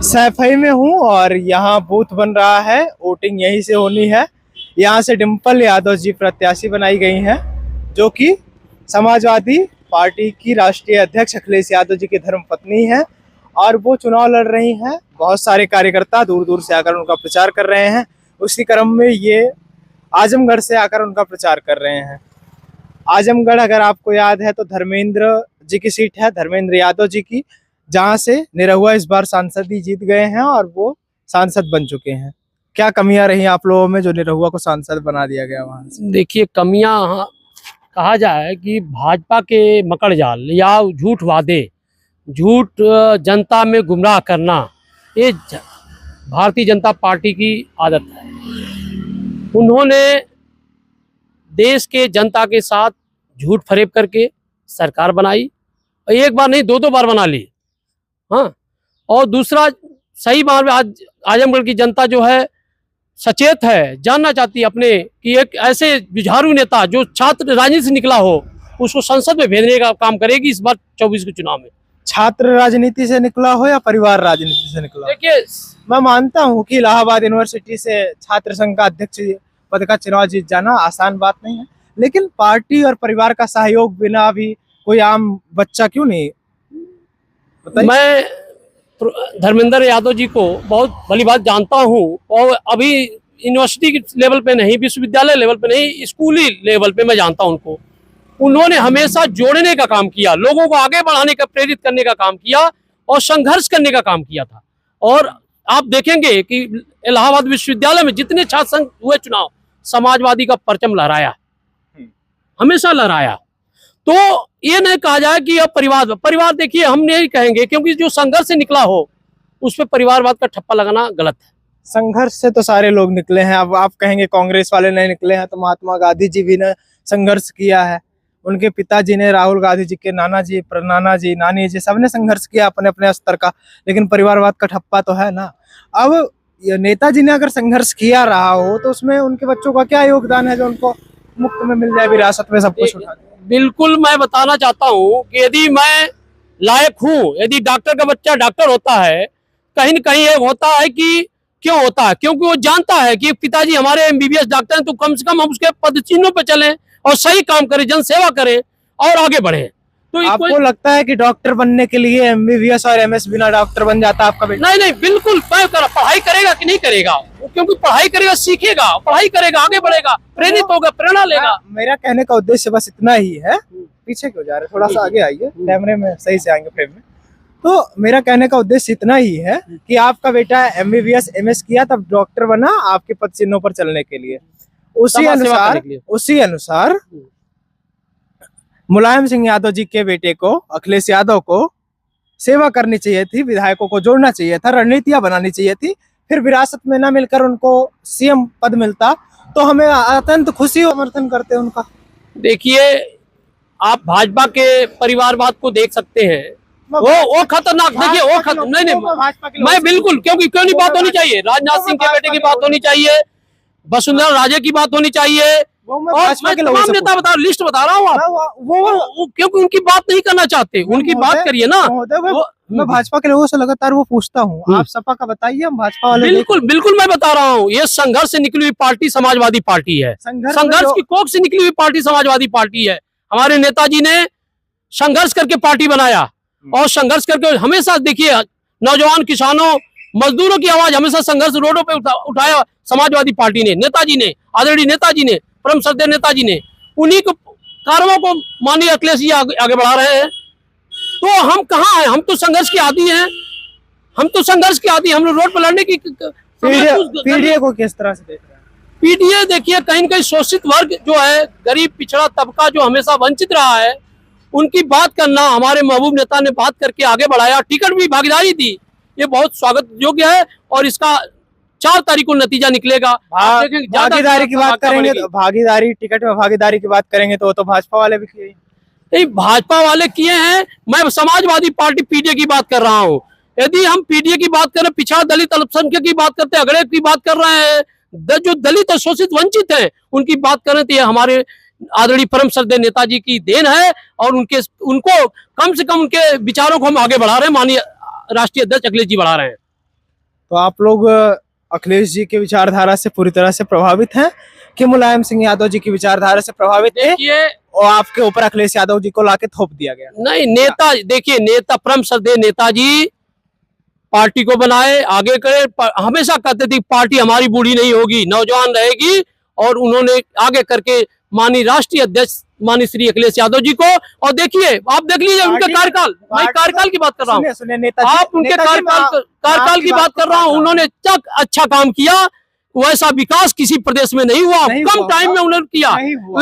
सैफई में हूँ और यहाँ बूथ बन रहा है। वोटिंग यहीं से होनी है। यहाँ से डिम्पल यादव जी प्रत्याशी बनाई गई हैं, जो कि समाजवादी पार्टी की राष्ट्रीय अध्यक्ष अखिलेश यादव जी की धर्मपत्नी हैं और वो चुनाव लड़ रही हैं। बहुत सारे कार्यकर्ता दूर दूर से आकर उनका प्रचार कर रहे हैं। उसी क्रम में ये आजमगढ़ से आकर उनका प्रचार कर रहे हैं। आजमगढ़ अगर आपको याद है तो धर्मेंद्र जी की सीट है, धर्मेंद्र यादव जी की, जहां से निरहुआ इस बार सांसद ही जीत गए हैं और वो सांसद बन चुके हैं। क्या कमियां रही आप लोगों में जो निरहुआ को सांसद बना दिया गया वहां से? देखिए, कमियां कहा जाए कि भाजपा के मकड़ जाल या झूठ वादे, झूठ जनता में गुमराह करना, ये भारतीय जनता पार्टी की आदत है। उन्होंने देश के जनता के साथ झूठ फरेब करके सरकार बनाई, एक बार नहीं दो बार बना ली। हाँ, और दूसरा सही बात में आज आजमगढ़ की जनता जो है सचेत है, जानना चाहती है अपने कि एक ऐसे जुझारू नेता जो छात्र राजनीति से निकला हो उसको संसद में भेजने का काम करेगी इस बार 24 के चुनाव में। छात्र राजनीति से निकला हो या परिवार राजनीति से निकला हो? देखिए, मैं मानता हूं कि इलाहाबाद यूनिवर्सिटी से छात्र संघ का अध्यक्ष पद का चुनाव जीत जाना आसान बात नहीं है, लेकिन पार्टी और परिवार का सहयोग बिना भी कोई आम बच्चा क्यों नहीं? मैं धर्मेंद्र यादव जी को बहुत भली बात जानता हूं और अभी यूनिवर्सिटी के लेवल पे नहीं, विश्वविद्यालय लेवल पे नहीं, स्कूली लेवल पे मैं जानता हूं उनको। उन्होंने हमेशा जोड़ने का काम किया, लोगों को आगे बढ़ाने का, प्रेरित करने का काम किया और संघर्ष करने का काम किया था। और आप देखेंगे कि इलाहाबाद विश्वविद्यालय में जितने छात्र संघ हुए चुनाव, समाजवादी का परचम लहराया, हमेशा लहराया। तो ये नहीं कहा जाए कि अब परिवार देखिए, हम नहीं कहेंगे, क्योंकि जो संघर्ष से निकला हो उस पर परिवारवाद का ठप्पा लगाना गलत है। संघर्ष से तो सारे लोग निकले हैं। अब आप कहेंगे कांग्रेस वाले नहीं निकले हैं, तो महात्मा गांधी जी भी ने संघर्ष किया है। उनके पिताजी ने, राहुल गांधी जी के नाना जी, प्रनाना जी, नानी जी, सबने संघर्ष किया अपने अपने स्तर का, लेकिन परिवारवाद का ठप्पा तो है ना। अब नेताजी ने अगर संघर्ष किया रहा हो तो उसमें उनके बच्चों का क्या योगदान है जो उनको मुफ्त में मिल जाए, विरासत में सब कुछ उठा? बिल्कुल, मैं बताना चाहता हूँ कि यदि मैं लायक हूँ, यदि डॉक्टर का बच्चा डॉक्टर होता है, कहीं न कहीं ये होता है कि क्यों होता है, क्योंकि वो जानता है कि पिताजी हमारे MBBS डॉक्टर हैं, तो कम से कम हम उसके पद चिन्हों पे चलें और सही काम करें, जन सेवा करें और आगे बढ़े। तो आपको लगता है कि डॉक्टर बनने के लिए MBBS और MS बिना डॉक्टर बन जाता आपका बेटा? नहीं, बिल्कुल। पढ़ाई करेगा कि नहीं करेगा, क्योंकि पढ़ाई करेगा, सीखेगा, पढ़ाई करेगा, आगे बढ़ेगा, प्रेरित होगा, प्रेरणा लेगा। मेरा कहने का उद्देश्य बस इतना ही है। पीछे क्यों जा रहे, थोड़ा सा आगे आइए, कैमरे में सही से आएंगे फ्रेम में। तो मेरा कहने का उद्देश्य इतना ही है कि आपका बेटा MBBS MS किया, तब डॉक्टर बना आपके पद चिन्हों पर चलने के लिए। उसी अनुसार मुलायम सिंह यादव जी के बेटे को, अखिलेश यादव को, सेवा करनी चाहिए थी, विधायकों को जोड़ना चाहिए था, रणनीतियां बनानी चाहिए थी। फिर विरासत में ना मिलकर उनको CM पद मिलता तो हमें अत्यंत खुशी समर्थन करते उनका। देखिए, आप भाजपा के परिवारवाद को देख सकते हैं, वो खतरनाक। देखिए, वो खतरनाक नहीं, मैं बिल्कुल, क्योंकि क्यों नहीं बात होनी चाहिए, राजनाथ सिंह के बेटे की बात होनी चाहिए, वसुंधरा राजे की बात होनी चाहिए, और मैं तमाम नेता बता, लिस्ट बता रहा हूँ आप। वो क्योंकि उनकी बात नहीं करना चाहते, उनकी बात करिए ना। मैं भाजपा के लोगों से लगातार वो पूछता हूँ, आप सपा का बताइए, हम भाजपा वाले। बिल्कुल मैं बता रहा हूँ, ये संघर्ष से निकली हुई पार्टी समाजवादी पार्टी है। संघर्ष की कोख से निकली हुई पार्टी समाजवादी पार्टी है। हमारे नेताजी ने संघर्ष करके पार्टी बनाया और संघर्ष करके हमेशा, देखिए, नौजवान, किसानों, मजदूरों की आवाज हमेशा संघर्ष रोडों पे उठाया समाजवादी पार्टी ने, नेताजी ने, आदरणीय नेताजी ने, परम श्रद्धेय नेताजी ने। उन्हीं को कार्यों को माननीय अखिलेश जी आगे बढ़ा रहे हैं। तो हम कहाँ हैं? हम तो संघर्ष के आदी हैं, हम लोग रोड पर लड़ने की। पीडीए को किस तरह से देख रहे हैं? पीडीए देखिए, कहीं न कहीं शोषित वर्ग जो है, गरीब पिछड़ा तबका जो हमेशा वंचित रहा है, उनकी बात करना, हमारे महबूब नेता ने बात करके आगे बढ़ाया, टिकट भी भागीदारी दी, ये बहुत स्वागत योग्य है। और इसका 4 तारीख को नतीजा निकलेगा। भागीदारी की बात करेंगे तो भागीदारी, टिकट में भागीदारी की बात करेंगे तो वो तो भाजपा वाले भी किए नहीं, भाजपा वाले किए हैं। मैं समाजवादी पार्टी पीडीए की बात कर रहा हूँ। यदि हम पीडीए की बात करें, पिछड़ा दलित अल्पसंख्यक की बात करते हैं, अगड़े की बात कर रहे हैं, जो दलित और शोषित वंचित हैं उनकी बात करें, तो ये हमारे आदरणीय परम श्रद्धेय नेताजी की देन है और उनको कम से कम उनके विचारों को हम आगे बढ़ा रहे हैं। माननीय राष्ट्रीय अध्यक्ष अखिलेश जी बढ़ा रहे हैं। तो आप लोग अखिलेश जी के विचारधारा से पूरी तरह से प्रभावित हैं कि मुलायम सिंह यादव जी की विचारधारा से प्रभावित थे देखिए और आपके ऊपर अखिलेश यादव जी को लाके थोप दिया गया? नहीं, नेता देखिए, नेता परम श्रद्धेय नेताजी पार्टी को बनाए, आगे करे, हमेशा कहते थे पार्टी हमारी बूढ़ी नहीं होगी, नौजवान रहेगी, और उन्होंने आगे करके माननीय राष्ट्रीय अध्यक्ष माननीय श्री अखिलेश यादव जी को, और देखिए आप देख लीजिए उनके कार्यकाल, मैं कार्यकाल की बात कर रहा हूँ, सुनिए नेताजी, आप उनके कार्यकाल की बात कर रहा हूँ, उन्होंने अच्छा काम किया, वैसा विकास किसी प्रदेश में नहीं हुआ, कम टाइम में उन्होंने किया,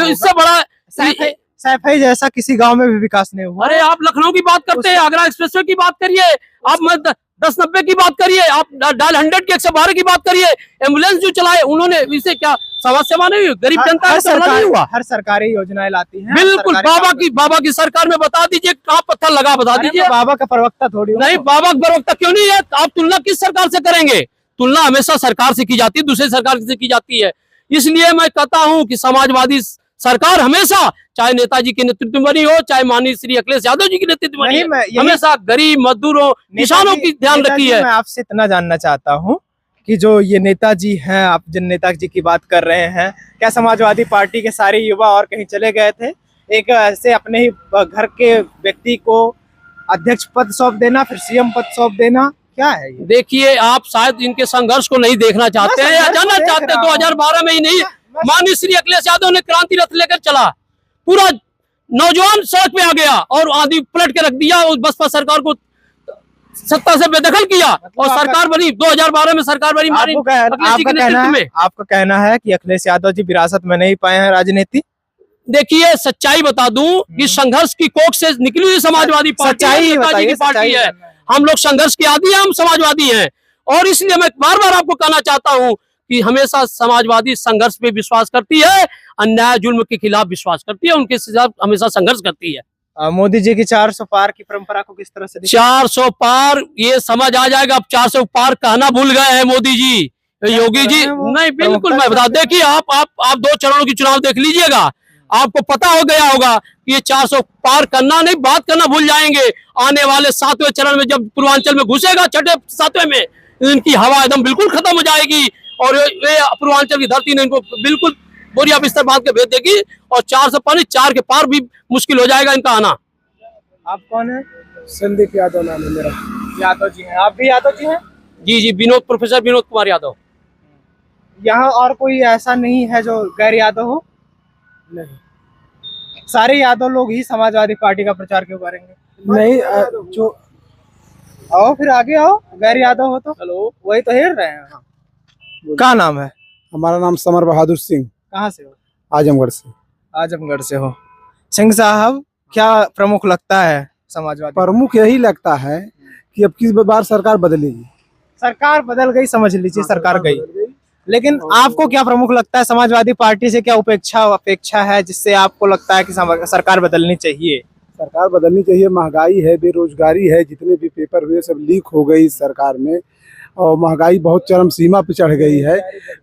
इससे बड़ा सैफई जैसा किसी गांव में भी विकास नहीं हुआ। अरे आप लखनऊ की बात करते हैं, आगरा एक्सप्रेसवे की बात करिए, आप 1090 की बात करिए, आप डायल 100 की 112 की बात करिए, एम्बुलेंस जो चलाए उन्होंने, इससे क्या समाज सेवा नहीं हुई? गरीब जनता का नहीं हुआ? हर सरकारी योजनाएं लाती हैं बिल्कुल, बाबा की सरकार में बता दीजिए कहाँ पत्थर लगा, बता दीजिए। बाबा का प्रवक्ता थोड़ी नहीं, बाबा का प्रवक्ता क्यों नहीं है? आप तुलना किस सरकार से करेंगे? तुलना हमेशा सरकार से की जाती है, दूसरी सरकार से की जाती है। इसलिए मैं कहता हूँ कि समाजवादी सरकार हमेशा, चाहे नेताजी के नेतृत्व में बनी हो, चाहे माननीय श्री अखिलेश यादव जी के नेतृत्व में बनी हो, हमेशा गरीब मजदूरों किसानों की ध्यान रखी है। मैं आपसे इतना जानना चाहता हूँ कि जो ये नेताजी हैं, आप जिन नेताजी की बात कर रहे हैं, क्या समाजवादी पार्टी के सारे युवा और कहीं चले गए थे? एक ऐसे अपने ही घर के व्यक्ति को अध्यक्ष पद सौंप देना, फिर सीएम पद सौंप देना, क्या है ये? देखिए, आप शायद इनके संघर्ष को नहीं देखना चाहते हैं या जानना चाहते हैं। 2012 में ही नहीं, माननीय श्री अखिलेश यादव ने क्रांति रथ लेकर चला, पूरा नौजवान सड़क पे आ गया और आंधी पलट के रख दिया, उस बसपा सरकार को सत्ता से बेदखल किया, और सरकार बनी 2012 में, सरकार बनी आपका कहना है कि अखिलेश यादव जी विरासत में नहीं पाए हैं राजनीति? देखिए, सच्चाई बता दूं कि संघर्ष की कोख से निकली हुई समाजवादी पार्टी है। हम लोग संघर्ष के आदी हैं, हम समाजवादी हैं, और इसलिए मैं बार बार आपको कहना चाहता हूं कि हमेशा समाजवादी संघर्ष पे विश्वास करती है, अन्याय जुल्म के खिलाफ विश्वास करती है, उनके खिलाफ हमेशा संघर्ष करती है। मोदी जी की 400 पार की परंपरा को किस तरह से 400 पार ये समझ आ जाएगा, अब 400 पार कहना भूल गए हैं मोदी जी, योगी जी नहीं, बिल्कुल मैं बता, देखिए आप 2 चरणों की चुनाव देख लीजिएगा, आपको पता हो गया होगा कि ये 400 पार करना नहीं, बात करना भूल जाएंगे। आने वाले 7वें चरण में जब पूर्वांचल में घुसेगा, 6ठे 7वें में, इनकी हवा एकदम बिल्कुल खत्म हो जाएगी, और ये पूर्वांचल की धरती ने इनको बिल्कुल बोरिया बिस्तर बांध के भेज देगी, और 4 से पानी 4 के पार भी मुश्किल हो जाएगा इनका आना। आप कौन है? संदीप यादव नाम है मेरा। यादव जी हैं, आप भी यादव जी हैं? जी, प्रोफेसर विनोद कुमार यादव। यहाँ और कोई ऐसा नहीं है जो गैर यादव हो? नहीं, सारे यादव लोग ही समाजवादी पार्टी का प्रचार क्यों करेंगे? नहीं जो आओ फिर आगे आओ, गैर यादव हो तो हेलो, वही तो हेर रहे हैं। क्या नाम है? हमारा नाम समर बहादुर सिंह। कहाँ से हो? आजमगढ़ से। आजमगढ़ से हो। सिंह साहब, क्या प्रमुख लगता है समाजवादी? प्रमुख यही लगता है कि अब किस बार सरकार बदलेगी। सरकार बदल गई, समझ लीजिए सरकार गई, लेकिन आपको क्या प्रमुख लगता है? समाजवादी पार्टी से क्या अपेक्षा है जिससे आपको लगता है कि सरकार बदलनी चाहिए? सरकार बदलनी चाहिए। महंगाई है, बेरोजगारी है, जितने भी पेपर हुए सब लीक हो गई इस सरकार में, और महंगाई बहुत चरम सीमा पे चढ़ गई है,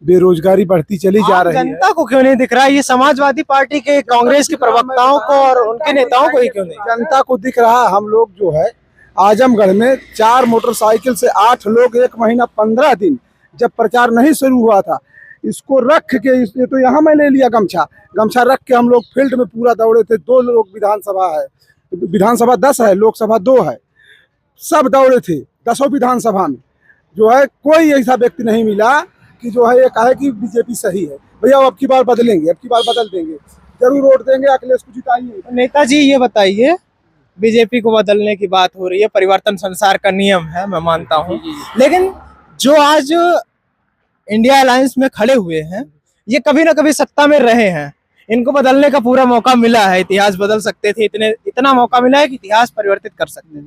बेरोजगारी बढ़ती चली जा रही है। जनता को क्यों नहीं दिख रहा है? ये समाजवादी पार्टी के, कांग्रेस के प्रवक्ताओं को और उनके नेताओं को ही क्यों नहीं? जनता को दिख रहा है। हम लोग जो है आजमगढ़ में 4 मोटरसाइकिल से 8 लोग 1 महीना 15 दिन, जब प्रचार नहीं शुरू हुआ था, इसको रख के, ये तो यहाँ मैं ले लिया गमछा रख के हम लोग फील्ड में पूरा दौड़े थे। 2 लोग विधानसभा है, विधानसभा 10 है, लोकसभा 2 है, सब दौड़े थे 10 विधानसभा में। जो है कोई ऐसा व्यक्ति नहीं मिला कि जो है ये कहे कि बीजेपी सही है। भैया अब की बार बदलेंगे, अब की बार बदल देंगे, जरूर वोट देंगे, अखिलेश को जिताइए। नेताजी ये बताइए, बीजेपी को बदलने की बात हो रही है, परिवर्तन संसार का नियम है, मैं मानता हूँ, लेकिन जो आज इंडिया अलायंस में खड़े हुए हैं, ये कभी ना कभी सत्ता में रहे हैं, इनको बदलने का पूरा मौका मिला है, इतिहास बदल सकते थे, इतना मौका मिला है कि इतिहास परिवर्तित कर सकते थे।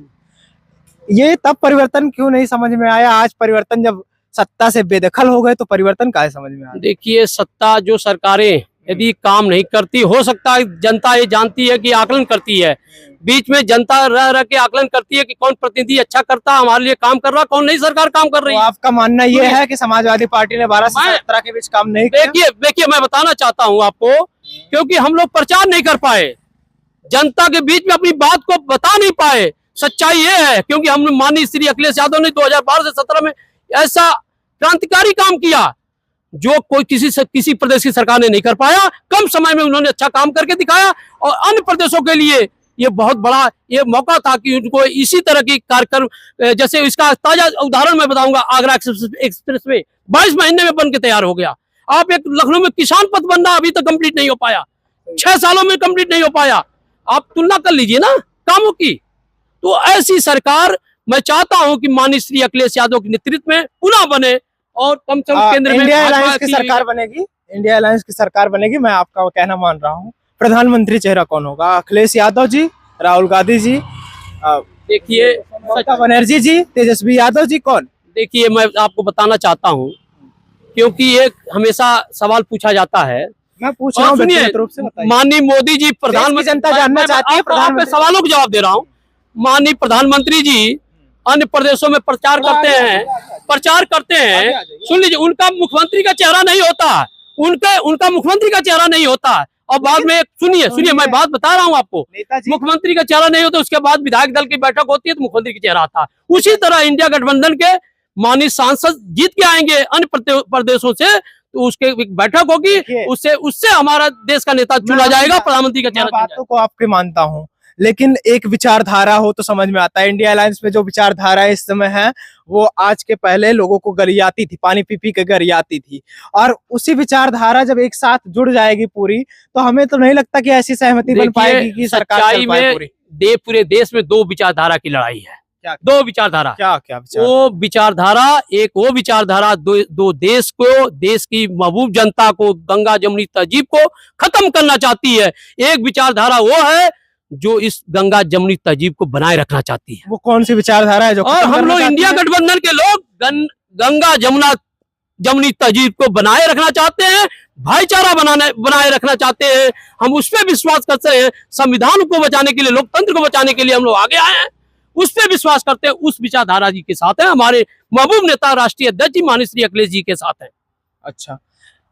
ये तब परिवर्तन क्यों नहीं समझ में आया? आज परिवर्तन जब सत्ता से बेदखल हो गए तो परिवर्तन काहे समझ में आया? देखिए, सत्ता जो सरकारें यदि काम नहीं करती, हो सकता है जनता ये जानती है कि आकलन करती है, बीच में जनता रह के आकलन करती है कि कौन प्रतिनिधि अच्छा करता, हमारे लिए काम कर रहा, कौन नहीं सरकार काम कर रही है। तो आपका मानना ये है कि समाजवादी पार्टी ने 12 से 17 के बीच काम नहीं किया? देखिए मैं बताना चाहता हूँ आपको, क्योंकि हम लोग प्रचार नहीं कर पाए, जनता के बीच में अपनी बात को बता नहीं पाए। सच्चाई ये है, क्योंकि हम माननीय श्री अखिलेश यादव ने 2012 से 17 में ऐसा क्रांतिकारी काम किया जो कोई किसी प्रदेश की सरकार ने नहीं कर पाया। कम समय में उन्होंने अच्छा काम करके दिखाया और अन्य प्रदेशों के लिए ये बहुत बड़ा ये मौका था कि उनको इसी तरह की कार्यक्रम, जैसे इसका ताजा उदाहरण मैं बताऊंगा, आगरा एक्सप्रेस वे 22 महीने में बन के तैयार हो गया। आप एक लखनऊ में किसान पथ बनना अभी तक कंप्लीट नहीं हो पाया, 6 सालों में कंप्लीट नहीं हो पाया। आप तुलना कर लीजिए ना कामों की। तो ऐसी सरकार मैं चाहता हूं कि माननीय श्री अखिलेश यादव के नेतृत्व में पुनः बने और कम से कम केंद्र में इंडिया अलायंस की सरकार बनेगी। इंडिया अलायंस की सरकार बनेगी, मैं आपका कहना मान रहा हूँ। प्रधानमंत्री चेहरा कौन होगा? अखिलेश यादव जी, राहुल गांधी जी, देखिए ममता बनर्जी जी, तेजस्वी यादव जी, कौन? देखिए मैं आपको बताना चाहता हूं, क्योंकि एक हमेशा सवाल पूछा जाता है। मैं पूछ रहा हूँ, सुनिए, व्यक्तिगत रूप से बताइए। माननीय मोदी जी प्रधानमंत्री, जनता जानना चाहती है, प्रधानमंत्री सवालों के जवाब दे रहा हूँ। माननीय प्रधानमंत्री जी अन्य प्रदेशों में प्रचार करते हैं, सुन लीजिए, उनका मुख्यमंत्री का चेहरा नहीं होता, उनका मुख्यमंत्री का चेहरा नहीं होता। और बाद में सुनिए मैं बात बता रहा हूँ आपको, मुख्यमंत्री का चेहरा नहीं होता, उसके बाद विधायक दल की बैठक होती है तो मुख्यमंत्री का चेहरा आता है। उसी तरह इंडिया गठबंधन के माननीय सांसद जीत के आएंगे अन्य प्रदेशों से, तो उसके बैठक होगी, उससे हमारा देश का नेता चुना जाएगा, प्रधानमंत्री का चेहरा। बातों को आपके मानता हूँ, लेकिन एक विचारधारा हो तो समझ में आता है। इंडिया अलायंस में जो विचारधारा इस समय है वो आज के पहले लोगों को गरियाती थी, पानी पी पी के गरियाती थी, और उसी विचारधारा जब एक साथ जुड़ जाएगी पूरी, तो हमें तो नहीं लगता कि ऐसी सहमति बन पाएगी कि सरकार चल पाए पूरी। पूरे देश में दो विचारधारा की लड़ाई है। दो विचारधारा, क्या विचार? वो विचारधारा दो देश की महबूब जनता को, गंगा जमुनी तहजीब को खत्म करना चाहती है। एक विचारधारा वो है जो इस गंगा जमुनी तहजीब को बनाए रखना चाहती है। वो कौन सी विचारधारा है जो? और हम लोग इंडिया गठबंधन के लोग गंगा जमुनी तहजीब को बनाए रखना चाहते हैं, भाईचारा बनाए रखना चाहते हैं। हम उस पर विश्वास करते हैं, संविधान को बचाने के लिए, लोकतंत्र को बचाने के लिए हम लोग आगे आए हैं, उस पर विश्वास करते हैं। उस विचारधारा जी के साथ है, हमारे महबूब नेता राष्ट्रीय अध्यक्ष जी माननीय श्री अखिलेश जी के साथ है। अच्छा,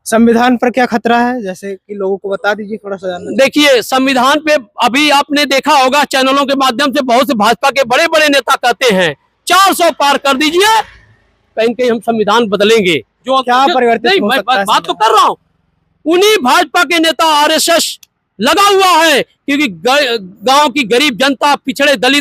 संविधान पर क्या खतरा है, जैसे कि लोगों को बता दीजिए थोड़ा सा। देखिए, संविधान पे अभी आपने देखा होगा चैनलों के माध्यम से बहुत से भाजपा के बड़े बड़े नेता कहते हैं 400 पार कर दीजिए, कहीं कहीं हम संविधान बदलेंगे। जो क्या परिवर्तन हो सकता है? बात तो कर रहा हूँ, उन्हीं भाजपा के नेता आरएसएस लगा हुआ है, क्योंकि गांव की गरीब जनता, पिछड़े दलित